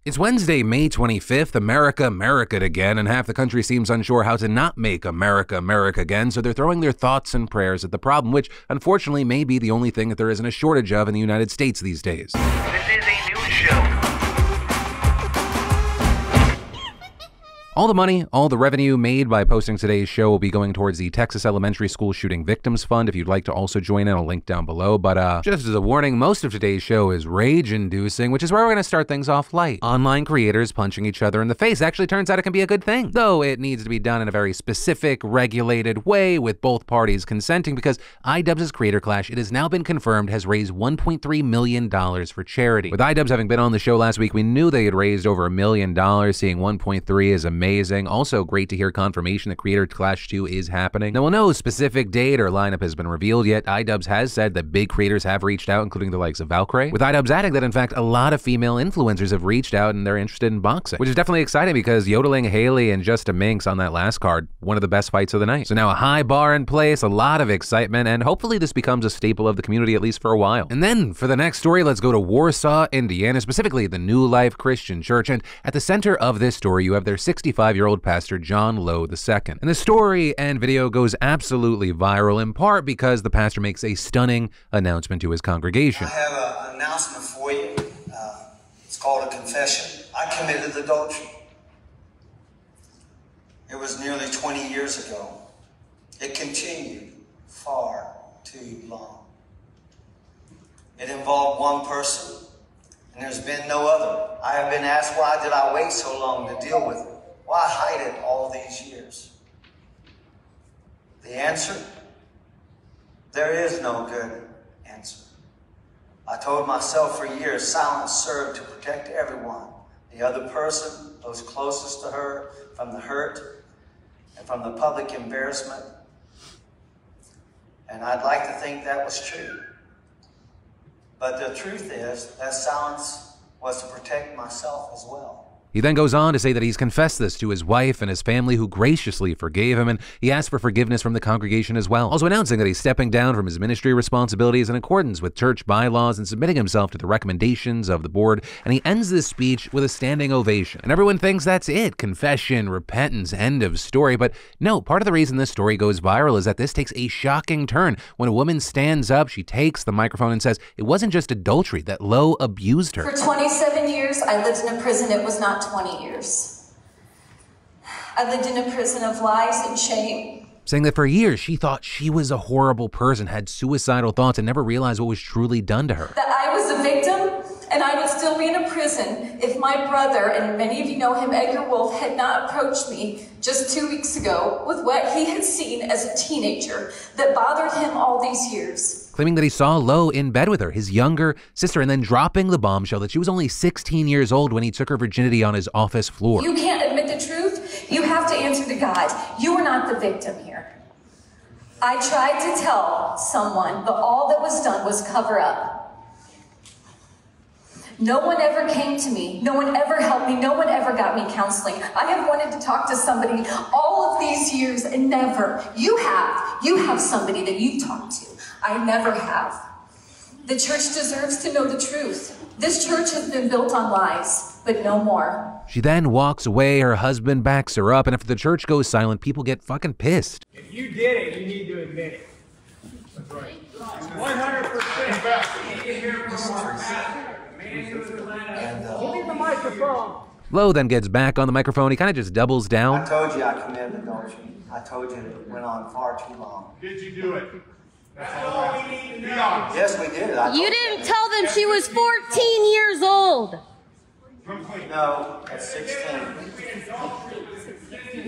It's Wednesday, May 25th, America, America again, and half the country seems unsure how to not make America, America again, so they're throwing their thoughts and prayers at the problem, which unfortunately may be the only thing that there isn't a shortage of in the United States these days. This is a news show. All the money, all the revenue made by posting today's show will be going towards the Texas Elementary School Shooting Victims Fund. If you'd like to also join in, I'll link down below. But just as a warning, most of today's show is rage-inducing, which is where we're going to start things off light. Online creators punching each other in the face actually turns out it can be a good thing, though it needs to be done in a very specific, regulated way with both parties consenting, because iDubbbz's Creator Clash, it has now been confirmed, has raised $1.3 million for charity. With iDubbbz having been on the show last week, we knew they had raised over $1 million. Seeing 1.3 is amazing. Also great to hear confirmation that Creator Clash 2 is happening. Now, while no specific date or lineup has been revealed yet, iDubbbz has said that big creators have reached out, including the likes of Valkyrae, with iDubbbz adding that in fact a lot of female influencers have reached out and they're interested in boxing, which is definitely exciting because Yodeling Haley and Justa Minx on that last card, one of the best fights of the night. So now a high bar in place, a lot of excitement, and hopefully this becomes a staple of the community at least for a while. And then for the next story, let's go to Warsaw, Indiana, specifically the New Life Christian Church, and at the center of this story you have their 65-year-old pastor John Lowe II. And the story and video goes absolutely viral in part because the pastor makes a stunning announcement to his congregation. I have an announcement for you. It's called a confession. I committed adultery. It was nearly 20 years ago. It continued far too long. It involved one person, and there's been no other. I have been asked, why did I wait so long to deal with it? Why hide it all these years? The answer? There is no good answer. I told myself for years silence served to protect everyone. The other person, those closest to her, from the hurt and from the public embarrassment. And I'd like to think that was true. But the truth is that silence was to protect myself as well. He then goes on to say that he's confessed this to his wife and his family, who graciously forgave him, and he asked for forgiveness from the congregation as well. Also announcing that he's stepping down from his ministry responsibilities in accordance with church bylaws and submitting himself to the recommendations of the board, and he ends this speech with a standing ovation. And everyone thinks that's it, confession, repentance, end of story. But no, part of the reason this story goes viral is that this takes a shocking turn. When a woman stands up, she takes the microphone and says it wasn't just adultery, that Lowe abused her. For 27 years, I lived in a prison. It was not 20 years. I lived in a prison of lies and shame. Saying that for years she thought she was a horrible person, had suicidal thoughts, and never realized what was truly done to her. That I was a victim, and I would still be in a prison if my brother, and many of you know him, Edgar Wolf, had not approached me just 2 weeks ago with what he had seen as a teenager that bothered him all these years. Claiming that he saw Lowe in bed with her, his younger sister, and then dropping the bombshell that she was only 16 years old when he took her virginity on his office floor. You can't admit the truth. You have to answer to God. You are not the victim here. I tried to tell someone, but all that was done was cover up. No one ever came to me. No one ever helped me. No one ever got me counseling. I have wanted to talk to somebody all of these years and never. You have somebody that you've talked to. I never have. The church deserves to know the truth. This church has been built on lies, but no more. She then walks away, her husband backs her up, and after the church goes silent, people get fucking pissed. If you did it, you need to admit it. That's right. 100%. You need to hear from our pastor, the man who is the man. Give me the microphone. Lowe then gets back on the microphone. He kind of just doubles down. I told you I committed adultery. I told you it went on far too long. Did you do it? That's all we need to know. Yes, we did. You didn't tell them she was 14 years old. No, at 16.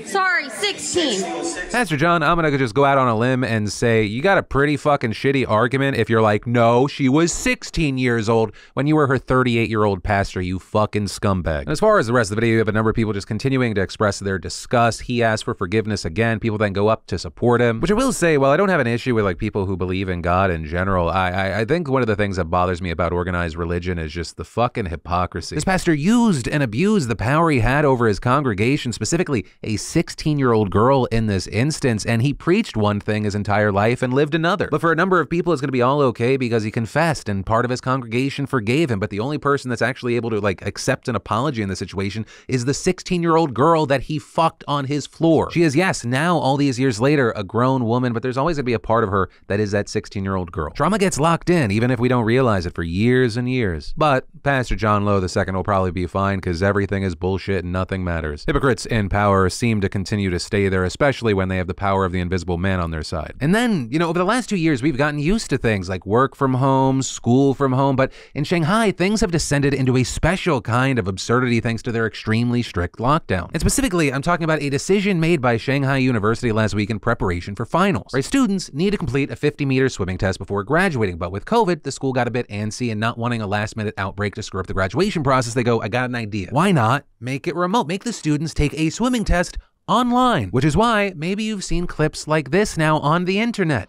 Sorry, 16. Pastor John, I'm gonna just go out on a limb and say you got a pretty fucking shitty argument if you're like, no, she was 16 years old when you were her 38-year-old pastor, you fucking scumbag. And as far as the rest of the video, you have a number of people just continuing to express their disgust. He asked for forgiveness again. People then go up to support him, which I will say, while I don't have an issue with like people who believe in God in general, I think one of the things that bothers me about organized religion is just the fucking hypocrisy. This pastor used and abused the power he had over his congregation, specifically a 16-year-old girl in this instance, and he preached one thing his entire life and lived another. But for a number of people, it's going to be all okay because he confessed and part of his congregation forgave him. But the only person that's actually able to accept an apology in this situation is the 16-year-old girl that he fucked on his floor. She is, yes, now all these years later, a grown woman, but there's always going to be a part of her that is that 16-year-old girl. Trauma gets locked in, even if we don't realize it, for years and years. But Pastor John Lowe II will probably be fine because everything is bullshit and nothing matters. Hypocrites in power seem to continue to stay there, especially when they have the power of the invisible man on their side. And then, over the last 2 years, we've gotten used to things like work from home, school from home, but in Shanghai, things have descended into a special kind of absurdity thanks to their extremely strict lockdown. And specifically, I'm talking about a decision made by Shanghai University last week in preparation for finals. Right, students need to complete a 50-meter swimming test before graduating, but with COVID, the school got a bit antsy and not wanting a last-minute outbreak to screw up the graduation process, they go, I got an idea. Why not make it remote? Make the students take a swimming test online, which is why maybe you've seen clips like this now on the internet.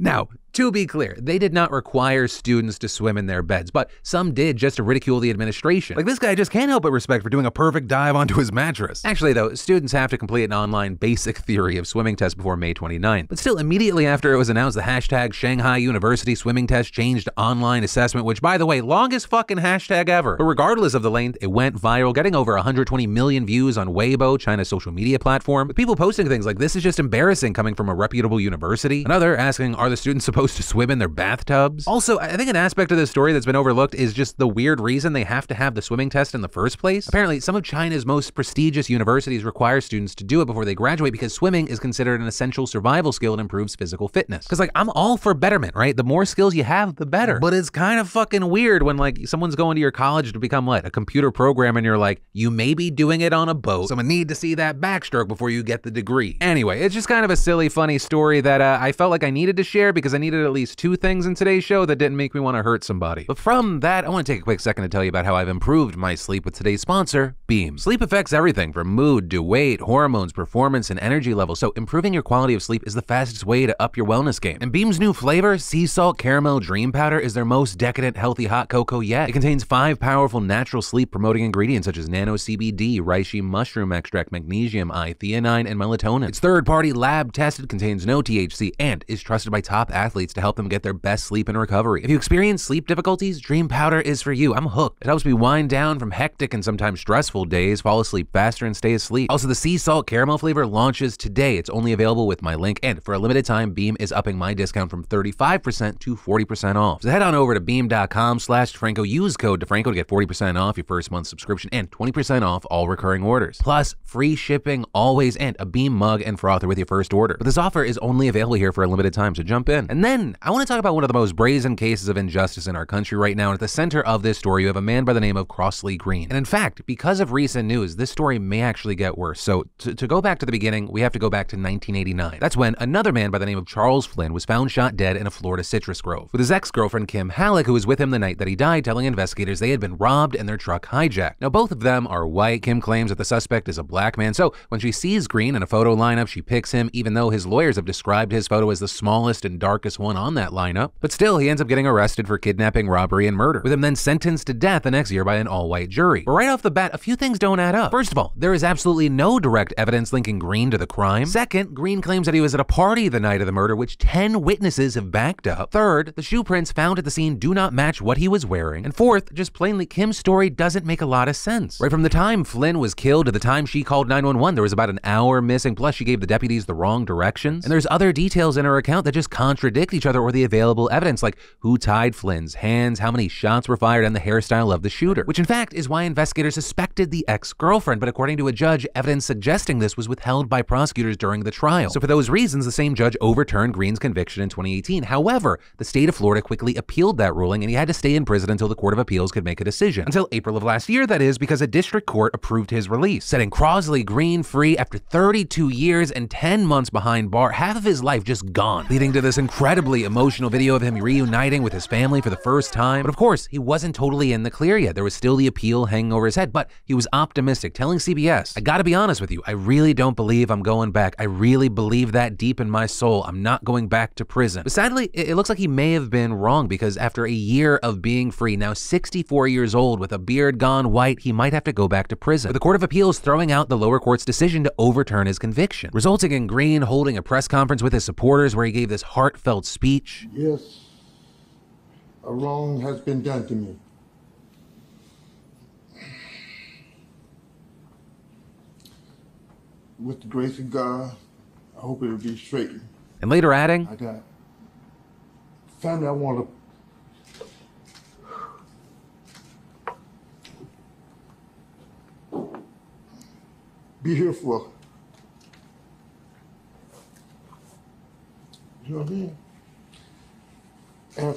Now, to be clear, they did not require students to swim in their beds, but some did just to ridicule the administration. Like, this guy just can't help but respect for doing a perfect dive onto his mattress. Actually, though, students have to complete an online basic theory of swimming test before May 29. But still, immediately after it was announced, the hashtag Shanghai University swimming test changed to online assessment, which, by the way, longest fucking hashtag ever. But regardless of the length, it went viral, getting over 120 million views on Weibo, China's social media platform, with people posting things like, this is just embarrassing coming from a reputable university. Another asking, are the students supposed to swim in their bathtubs? Also, I think an aspect of this story that's been overlooked is just the weird reason they have to have the swimming test in the first place. Apparently, some of China's most prestigious universities require students to do it before they graduate because swimming is considered an essential survival skill and improves physical fitness. Because, I'm all for betterment, right? The more skills you have, the better. But it's kind of fucking weird when, someone's going to your college to become, a computer programmer, and you're like, you may be doing it on a boat, so I'm gonna need to see that backstroke before you get the degree. Anyway, it's just kind of a silly, funny story that I felt like I needed to share because I needed at least two things in today's show that didn't make me want to hurt somebody. But from that, I want to take a quick second to tell you about how I've improved my sleep with today's sponsor, Beam. Sleep affects everything from mood to weight, hormones, performance, and energy levels, so improving your quality of sleep is the fastest way to up your wellness game. And Beam's new flavor, Sea Salt Caramel Dream Powder, is their most decadent, healthy hot cocoa yet. It contains 5 powerful natural sleep-promoting ingredients such as nano CBD, reishi mushroom extract, magnesium, I-theanine, and melatonin. It's third-party lab-tested, contains no THC, and is trusted by top athletes to help them get their best sleep and recovery. If you experience sleep difficulties, Dream Powder is for you. I'm hooked. It helps me wind down from hectic and sometimes stressful days, fall asleep faster, and stay asleep. Also, the Sea Salt Caramel flavor launches today. It's only available with my link, and for a limited time, Beam is upping my discount from 35% to 40% off. So head on over to beam.com/DeFranco. Use code DeFranco to get 40% off your first month subscription and 20% off all recurring orders. Plus, free shipping always, and a Beam mug and frother with your first order. But this offer is only available here for a limited time, so jump in. And then, I want to talk about one of the most brazen cases of injustice in our country right now. And at the center of this story, you have a man by the name of Crossley Green. And in fact, because of recent news, this story may actually get worse. So to go back to the beginning, we have to go back to 1989. That's when another man by the name of Charles Flynn was found shot dead in a Florida citrus grove, with his ex-girlfriend Kim Halleck, who was with him the night that he died, telling investigators they had been robbed and their truck hijacked. Now, both of them are white. Kim claims that the suspect is a black man. So when she sees Green in a photo lineup, she picks him, even though his lawyers have described his photo as the smallest and darkest one on that lineup. But still, he ends up getting arrested for kidnapping, robbery, and murder, with him then sentenced to death the next year by an all-white jury. But right off the bat, a few things don't add up. First of all, there is absolutely no direct evidence linking Green to the crime. Second, Green claims that he was at a party the night of the murder, which 10 witnesses have backed up. Third, the shoe prints found at the scene do not match what he was wearing. And fourth, just plainly, Kim's story doesn't make a lot of sense. Right from the time Flynn was killed to the time she called 911, there was about an hour missing, plus she gave the deputies the wrong directions. And there's other details in her account that just contradict each other or the available evidence, like who tied Flynn's hands, how many shots were fired, and the hairstyle of the shooter, which in fact is why investigators suspected the ex-girlfriend. But according to a judge, evidence suggesting this was withheld by prosecutors during the trial. So for those reasons, the same judge overturned Green's conviction in 2018. However, the state of Florida quickly appealed that ruling, and he had to stay in prison until the Court of Appeals could make a decision. Until April of last year, that is, because a district court approved his release, setting Crossley Green free after 32 years and 10 months behind bar, half of his life just gone, leading to this incredible incredibly emotional video of him reuniting with his family for the first time. But of course, he wasn't totally in the clear yet. There was still the appeal hanging over his head, but he was optimistic, telling CBS, "I gotta be honest with you, I really don't believe I'm going back. I really believe that deep in my soul. I'm not going back to prison." But sadly, it looks like he may have been wrong, because after a year of being free, now 64 years old with a beard gone white, he might have to go back to prison, with the Court of Appeals throwing out the lower court's decision to overturn his conviction, resulting in Green holding a press conference with his supporters where he gave this heartfelt speech. "Yes, a wrong has been done to me. With the grace of God, I hope it will be straightened." And later adding, "I got family I want to be here for. You know what I mean? And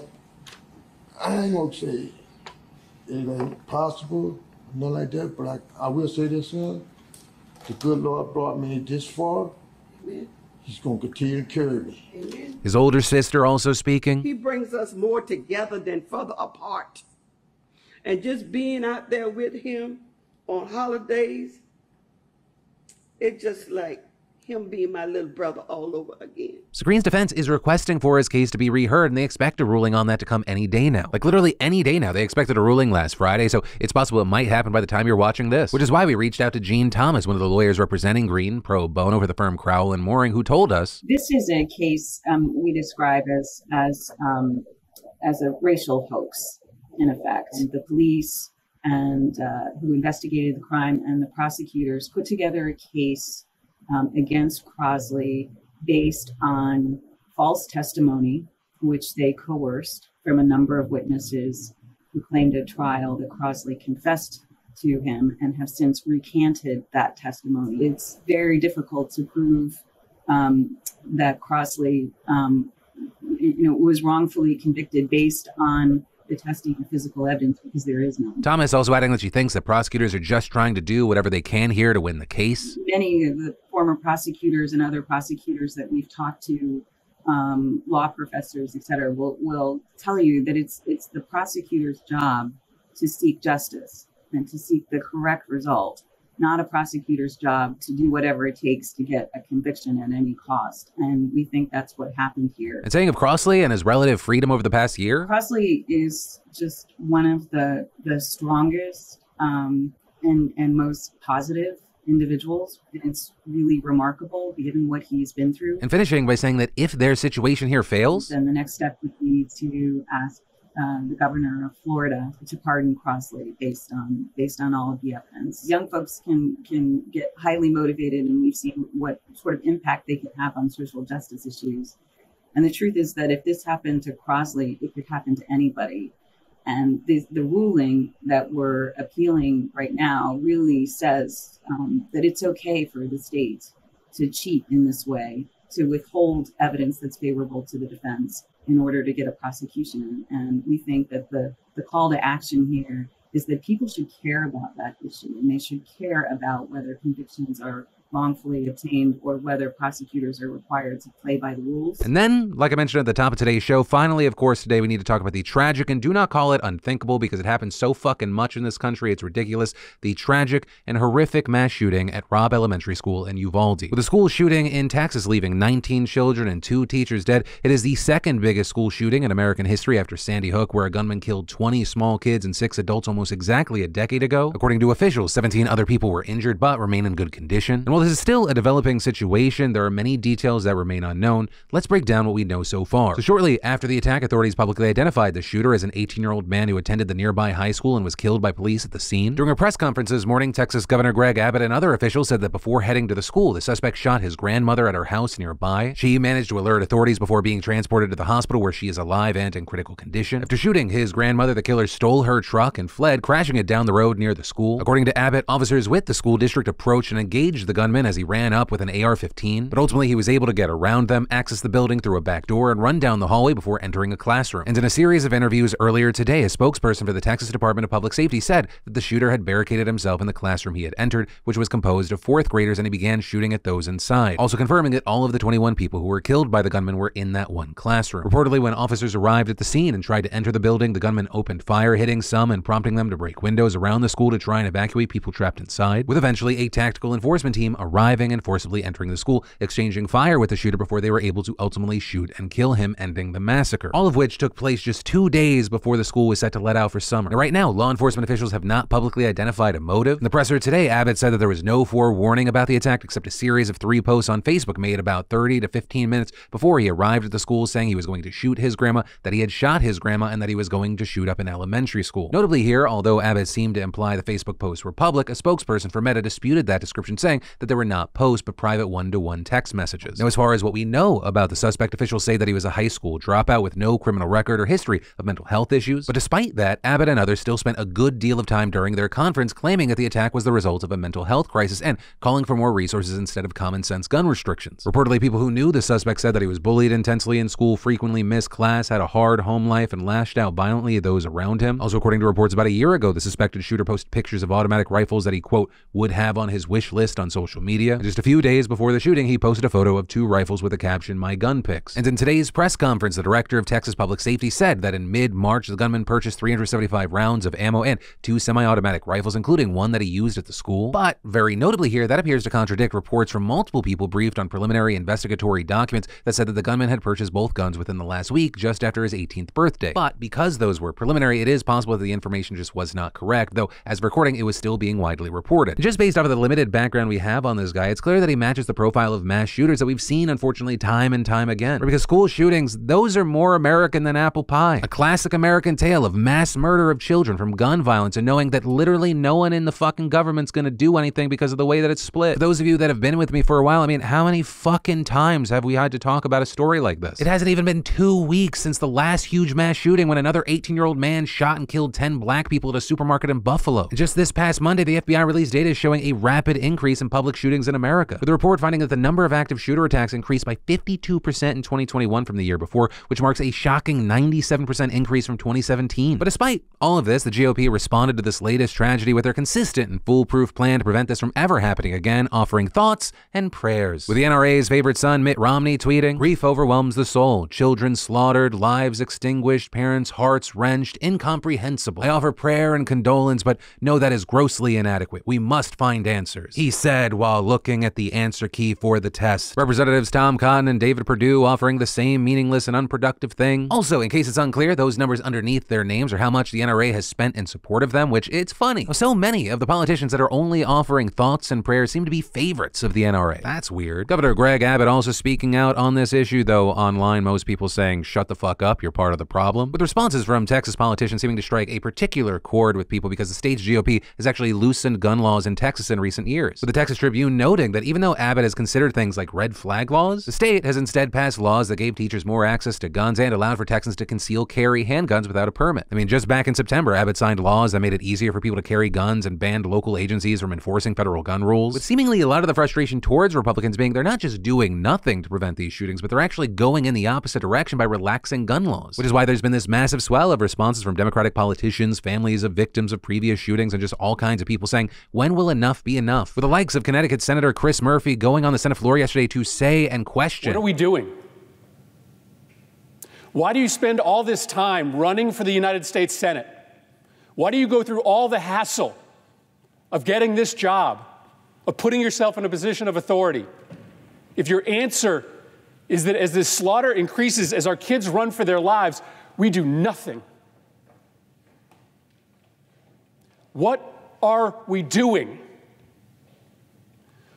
I ain't gonna say it ain't possible, nothing like that, but I will say this, son. The good Lord brought me this far. Amen. He's gonna continue to carry me." Amen. his older sister also speaking. He brings us more together than further apart. And just being out there with him on holidays, it's just like him being my little brother all over again. So Green's defense is requesting for his case to be reheard, and they expect a ruling on that to come any day now. Like literally any day now. They expected a ruling last Friday, so it's possible it might happen by the time you're watching this. Which is why we reached out to Gene Thomas, one of the lawyers representing Green pro bono for the firm Crowell and Mooring, who told us, "This is a case we describe as a racial hoax, in effect. The police and who investigated the crime and the prosecutors put together a case against Crosley based on false testimony, which they coerced from a number of witnesses who claimed at trial that Crosley confessed to him and have since recanted that testimony. It's very difficult to prove that Crosley was wrongfully convicted based on the testing of physical evidence, because there is none." Thomas also adding that she thinks that prosecutors are just trying to do whatever they can here to win the case. Many of the former prosecutors and other prosecutors that we've talked to, law professors, et cetera, will tell you that it's the prosecutor's job to seek justice and to seek the correct result, not a prosecutor's job to do whatever it takes to get a conviction at any cost. And we think that's what happened here. And saying of Crosley and his relative freedom over the past year, Crosley is just one of the strongest and most positive individuals. It's really remarkable given what he's been through. and finishing by saying that if their situation here fails, Then the next step would be to ask the governor of Florida to pardon Crosley based on all of the evidence. Young folks can get highly motivated, and we've seen what sort of impact they can have on social justice issues. And the truth is that if this happened to Crosley, it could happen to anybody. And the ruling that we're appealing right now really says that it's okay for the state to cheat in this way, to withhold evidence that's favorable to the defense in order to get a prosecution. And we think that the call to action here is that people should care about that issue, and they should care about whether convictions are wrongfully obtained or whether prosecutors are required to play by the rules. And then, like I mentioned at the top of today's show, finally, of course, today we need to talk about the tragic, and do not call it unthinkable because it happens so fucking much in this country, it's ridiculous, the tragic and horrific mass shooting at Robb Elementary School in Uvalde. With the school shooting in Texas leaving 19 children and 2 teachers dead, it is the second biggest school shooting in American history after Sandy Hook, where a gunman killed 20 small kids and 6 adults almost exactly a decade ago. According to officials, 17 other people were injured but remain in good condition. And while this is still a developing situation, there are many details that remain unknown. Let's break down what we know so far. So shortly after the attack, authorities publicly identified the shooter as an 18-year-old man who attended the nearby high school and was killed by police at the scene. During a press conference this morning, Texas Governor Greg Abbott and other officials said that before heading to the school, the suspect shot his grandmother at her house nearby. She managed to alert authorities before being transported to the hospital, where she is alive and in critical condition. After shooting his grandmother, the killer stole her truck and fled, crashing it down the road near the school. According to Abbott, officers with the school district approached and engaged the gunman gunmen as he ran up with an AR-15, but ultimately he was able to get around them, access the building through a back door, and run down the hallway before entering a classroom. And in a series of interviews earlier today, a spokesperson for the Texas Department of Public Safety said that the shooter had barricaded himself in the classroom he had entered, which was composed of fourth graders, and he began shooting at those inside, also confirming that all of the 21 people who were killed by the gunman were in that one classroom. Reportedly, when officers arrived at the scene and tried to enter the building, the gunman opened fire, hitting some and prompting them to break windows around the school to try and evacuate people trapped inside, with eventually a tactical enforcement team arriving and forcibly entering the school, exchanging fire with the shooter before they were able to ultimately shoot and kill him, ending the massacre. All of which took place just 2 days before the school was set to let out for summer. Now, right now, law enforcement officials have not publicly identified a motive. In the presser today, Abbott said that there was no forewarning about the attack except a series of 3 posts on Facebook made about 30 to 15 minutes before he arrived at the school, saying he was going to shoot his grandma, that he had shot his grandma, and that he was going to shoot up an elementary school. Notably here, although Abbott seemed to imply the Facebook posts were public, a spokesperson for Meta disputed that description, saying that they were not posts but private one-to-one text messages. Now, as far as what we know about the suspect, officials say that he was a high school dropout with no criminal record or history of mental health issues. But despite that, Abbott and others still spent a good deal of time during their conference claiming that the attack was the result of a mental health crisis and calling for more resources instead of common sense gun restrictions. Reportedly, people who knew the suspect said that he was bullied intensely in school, frequently missed class, had a hard home life, and lashed out violently at those around him. Also, according to reports, about a year ago, the suspected shooter posted pictures of automatic rifles that he, quote, would have on his wish list on social media. And just a few days before the shooting, he posted a photo of 2 rifles with the caption, "My gun pics." And in today's press conference, the director of Texas Public Safety said that in mid-March, the gunman purchased 375 rounds of ammo and 2 semi-automatic rifles, including one that he used at the school. But very notably here, that appears to contradict reports from multiple people briefed on preliminary investigatory documents that said that the gunman had purchased both guns within the last week, just after his 18th birthday. But because those were preliminary, it is possible that the information just was not correct, though as of recording, it was still being widely reported. Just based off of the limited background we have on this guy, it's clear that he matches the profile of mass shooters that we've seen, unfortunately, time and time again. Because school shootings, those are more American than apple pie. A classic American tale of mass murder of children from gun violence and knowing that literally no one in the fucking government's gonna do anything because of the way that it's split. For those of you that have been with me for a while, I mean, how many fucking times have we had to talk about a story like this? It hasn't even been 2 weeks since the last huge mass shooting when another 18-year-old man shot and killed 10 black people at a supermarket in Buffalo. And just this past Monday, the FBI released data showing a rapid increase in public shootings in America, with a report finding that the number of active shooter attacks increased by 52% in 2021 from the year before, which marks a shocking 97% increase from 2017. But despite all of this, the GOP responded to this latest tragedy with their consistent and foolproof plan to prevent this from ever happening again, offering thoughts and prayers. With the NRA's favorite son, Mitt Romney, tweeting, "Grief overwhelms the soul. Children slaughtered, lives extinguished, parents' hearts wrenched, incomprehensible. I offer prayer and condolence, but know that is grossly inadequate. We must find answers," he said while looking at the answer key for the test. Representatives Tom Cotton and David Perdue offering the same meaningless and unproductive thing. Also, in case it's unclear, those numbers underneath their names are how much the NRA has spent in support of them, which it's funny. So many of the politicians that are only offering thoughts and prayers seem to be favorites of the NRA. That's weird. Governor Greg Abbott also speaking out on this issue, though online most people saying, "Shut the fuck up, you're part of the problem," with responses from Texas politicians seeming to strike a particular chord with people because the state's GOP has actually loosened gun laws in Texas in recent years. With the Texas Tribune noting that even though Abbott has considered things like red flag laws, the state has instead passed laws that gave teachers more access to guns and allowed for Texans to conceal carry handguns without a permit. I mean, just back in September, Abbott signed laws that made it easier for people to carry guns and banned local agencies from enforcing federal gun rules, with seemingly a lot of the frustration towards Republicans being they're not just doing nothing to prevent these shootings, but they're actually going in the opposite direction by relaxing gun laws, which is why there's been this massive swell of responses from Democratic politicians, families of victims of previous shootings, and just all kinds of people saying, when will enough be enough? With the likes of Connecticut Senator Chris Murphy going on the Senate floor yesterday to say and question, what are we doing? Why do you spend all this time running for the United States Senate? Why do you go through all the hassle of getting this job, of putting yourself in a position of authority, if your answer is that as this slaughter increases, as our kids run for their lives, we do nothing? What are we doing?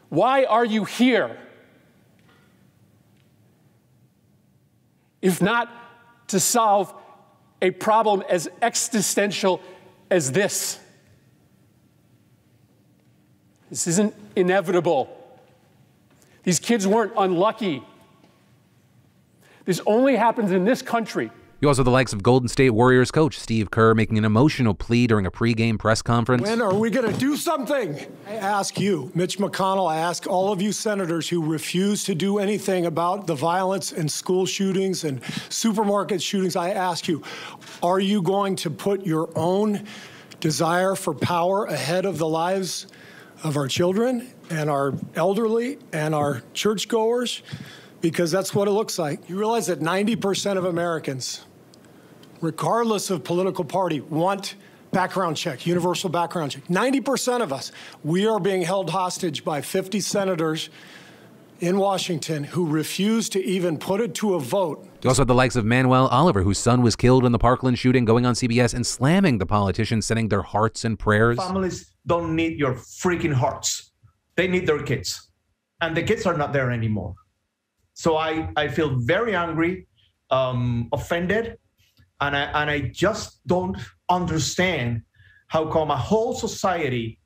Why are you here? If not to solve a problem as existential as this. This isn't inevitable. These kids weren't unlucky. This only happens in this country You also have the likes of Golden State Warriors coach Steve Kerr making an emotional plea during a pregame press conference. When are we going to do something? I ask you, Mitch McConnell, I ask all of you senators who refuse to do anything about the violence and school shootings and supermarket shootings, I ask you, are you going to put your own desire for power ahead of the lives of our children and our elderly and our churchgoers? Because that's what it looks like. You realize that 90% of Americans, regardless of political party, want background check, universal background check. 90% of us, we are being held hostage by 50 senators in Washington who refuse to even put it to a vote. You also have the likes of Manuel Oliver, whose son was killed in the Parkland shooting, going on CBS and slamming the politicians, sending their hearts and prayers. Families don't need your freaking hearts. They need their kids. And the kids are not there anymore. So I feel very angry, offended, and I just don't understand how come a whole society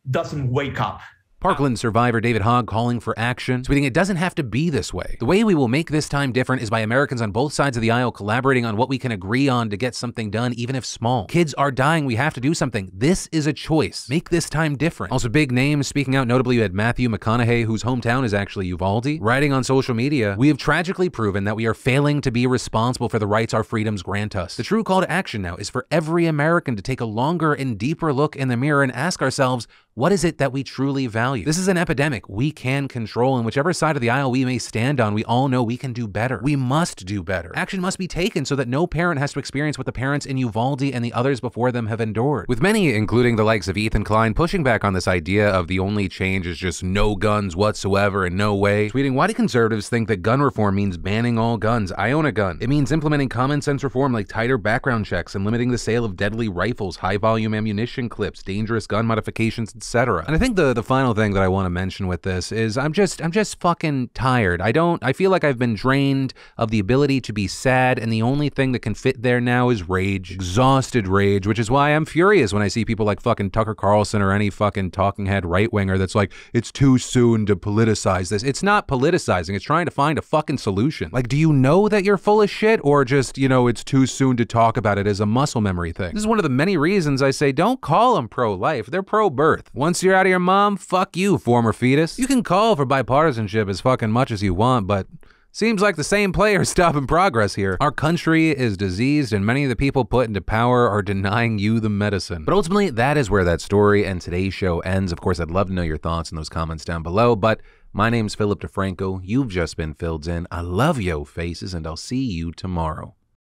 doesn't wake up. Parkland survivor David Hogg calling for action, tweeting, "It doesn't have to be this way. The way we will make this time different is by Americans on both sides of the aisle collaborating on what we can agree on to get something done, even if small. Kids are dying. We have to do something. This is a choice. Make this time different." Also, big names speaking out. Notably, you had Matthew McConaughey, whose hometown is actually Uvalde, writing on social media, "We have tragically proven that we are failing to be responsible for the rights our freedoms grant us. The true call to action now is for every American to take a longer and deeper look in the mirror and ask ourselves, what is it that we truly value? This is an epidemic we can control, and whichever side of the aisle we may stand on, we all know we can do better. We must do better. Action must be taken so that no parent has to experience what the parents in Uvalde and the others before them have endured." With many, including the likes of Ethan Klein, pushing back on this idea of the only change is just no guns whatsoever and no way, tweeting, "Why do conservatives think that gun reform means banning all guns? I own a gun. It means implementing common sense reform like tighter background checks and limiting the sale of deadly rifles, high volume ammunition clips, dangerous gun modifications, etc." And I think the final thing that I want to mention with this is I'm just fucking tired. I feel like I've been drained of the ability to be sad, and the only thing that can fit there now is rage. Exhausted rage, which is why I'm furious when I see people like fucking Tucker Carlson or any fucking talking head right-winger that's like, it's too soon to politicize this. It's not politicizing, it's trying to find a fucking solution. Like, do you know that you're full of shit, or just, you know, it's too soon to talk about it as a muscle memory thing? This is one of the many reasons I say don't call them pro-life, they're pro-birth. Once you're out of your mom, fuck you, former fetus. You can call for bipartisanship as fucking much as you want, but seems like the same players stopping progress here. Our country is diseased, and many of the people put into power are denying you the medicine. But ultimately, that is where that story and today's show ends. Of course, I'd love to know your thoughts in those comments down below, but my name's Philip DeFranco. You've just been filled in. I love yo faces, and I'll see you tomorrow.